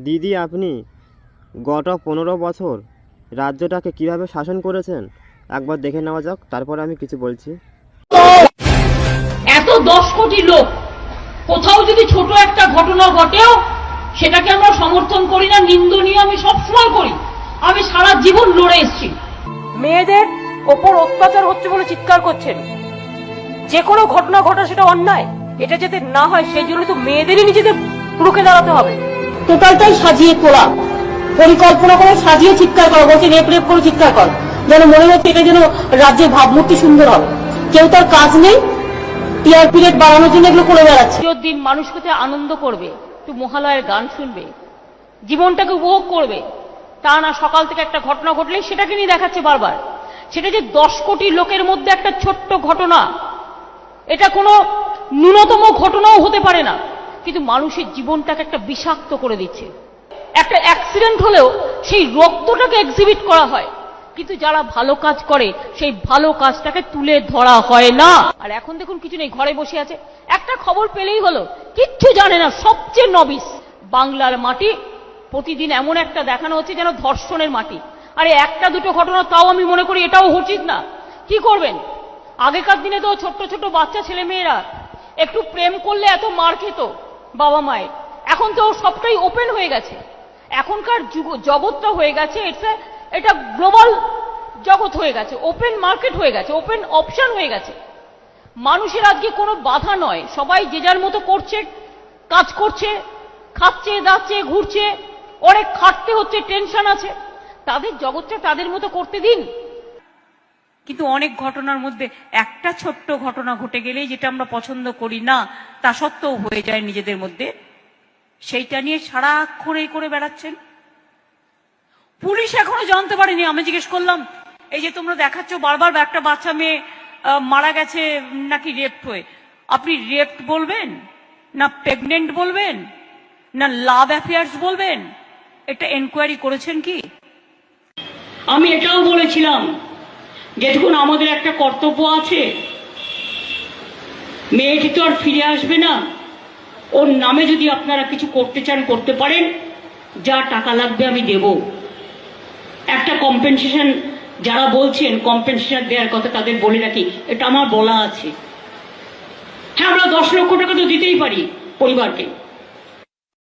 দিদি, আপনি গত 15 বছর রাজ্যটাকে কিভাবে শাসন করেছেন একবার দেখে নেওয়া যাক, তারপরে আমি কিছু বলছি। এত 10 কোটি লোক, কোথাও যদি ছোট একটা ঘটনা ঘটেও সেটাকে আমরা সমর্থন করি না, নিন্দনীয় আমি সবসময় করি। আমি সারা জীবন লড়ে এসেছি। মেয়েদের ওপর অত্যাচার হচ্ছে বলে চিৎকার করছেন, যে কোনো ঘটনা ঘটা সেটা অন্যায়, এটা যাতে না হয় সেই জন্য তো মেয়েদেরই নিজেদের রুখে দাঁড়াতে হবে। টোটালটাই সাজিয়ে তোলা, পরিকল্পনা করে সাজিয়ে চিৎকার করা, বলছে রেপ রেপ করে চিৎকার কর, যেন মনে হচ্ছে এটা যেন রাজ্যের ভাবমূর্তি সুন্দর হবে। কেউ তার কাজ নেই, টিআরপি রেট বাড়ানোর জন্য এগুলো করে বেড়াচ্ছে। দিন মানুষ কোথায় আনন্দ করবে, একটু মহালয়ের গান শুনবে, জীবনটাকে উপভোগ করবে, তা না সকাল থেকে একটা ঘটনা ঘটলেই সেটাকে নিয়ে দেখাচ্ছে বারবার। সেটা যে 10 কোটি লোকের মধ্যে একটা ছোট্ট ঘটনা, এটা কোনো ন্যূনতম ঘটনাও হতে পারে না, কিন্তু মানুষের জীবনটাকে একটা বিষাক্ত করে দিচ্ছে। একটা অ্যাক্সিডেন্ট হলেও সেই রক্তটাকে এক্সিবিট করা হয়, কিন্তু যারা ভালো কাজ করে সেই ভালো কাজটাকে তুলে ধরা হয় না। আর এখন দেখুন কিছু নেই, ঘরে বসে আছে, একটা খবর পেলেই হলো, কিচ্ছু জানে না, সবচেয়ে নবিস। বাংলার মাটি প্রতিদিন এমন একটা দেখানো হচ্ছে যেন ধর্ষণের মাটি। আরে একটা দুটো ঘটনা তাও আমি মনে করি এটাও উচিত না। কি করবেন? আগেকার দিনে তো ছোট্ট ছোট্ট বাচ্চা ছেলে মেয়েরা একটু প্রেম করলে এত মার খেত বাবা মায়ের, এখন তো সবটাই ওপেন হয়ে গেছে। এখনকার জগৎটা হয়ে গেছে, এটা গ্লোবাল জগৎ হয়ে গেছে, ওপেন মার্কেট হয়ে গেছে, ওপেন অপশন হয়ে গেছে। মানুষের আজকে কোনো বাধা নয়, সবাই যে যার মতো করছে, কাজ করছে, খাচ্ছে দাচ্ছে ঘুরছে, অনেক খাটতে হচ্ছে, টেনশন আছে, তাদের জগৎটা তাদের মতো করতে দিন। কিন্তু অনেক ঘটনার মধ্যে একটা ছোট্ট ঘটনা ঘটে গেলেই যেটা আমরা পছন্দ করি না তা সত্ত্বেও হয়ে যায় নিজেদের মধ্যে, সেইটা নিয়ে সারাক্ষণ এই করে বেড়াচ্ছেন। পুলিশ এখনো জানতে পারেনি। আমি জিজ্ঞেস করলাম, এই যে তোমরা দেখাচ্ছ বারবার একটা বাচ্চা মেয়ে মারা গেছে নাকি রেপ হয়ে, আপনি রেপ বলবেন না প্রেগনেন্ট বলবেন না লাভ অ্যাফেয়ার্স বলবেন? এটা এনকোয়ারি করেছেন কি? আমি এটাও বলেছিলাম যেটুকুন আমাদের একটা কর্তব্য আছে, মেয়েটি তো আর ফিরে আসবে না, ওর নামে যদি আপনারা কিছু করতে চান করতে পারেন, যা টাকা লাগবে আমি দেব। একটা কম্পেনসেশন, যারা বলছেন কম্পেনসেশন দেওয়ার কথা তাদের বলে রাখি, এটা আমার বলা আছে। হ্যাঁ, আমরা 10 লক্ষ টাকা তো দিতেই পারি পরিবারকে,